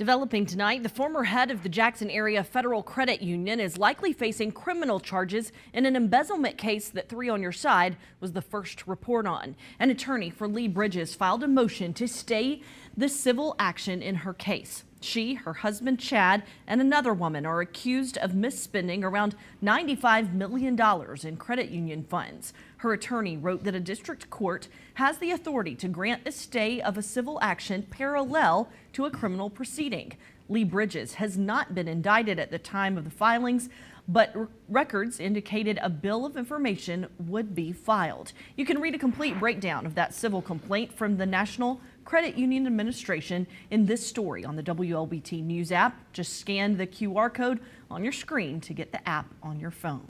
Developing tonight, the former head of the Jackson Area Federal Credit Union is likely facing criminal charges in an embezzlement case that 3 on Your Side was the first to report on. An attorney for Lee Bridges filed a motion to stay the civil action in her case. She, her husband Chad, and another woman are accused of misspending around $95 million in credit union funds. Her attorney wrote that a district court has the authority to grant a stay of a civil action parallel to a criminal proceeding. Lee Bridges has not been indicted at the time of the filings, but records indicated a bill of information would be filed. You can read a complete breakdown of that civil complaint from the National Credit Union Administration in this story on the WLBT News app. Just scan the QR code on your screen to get the app on your phone.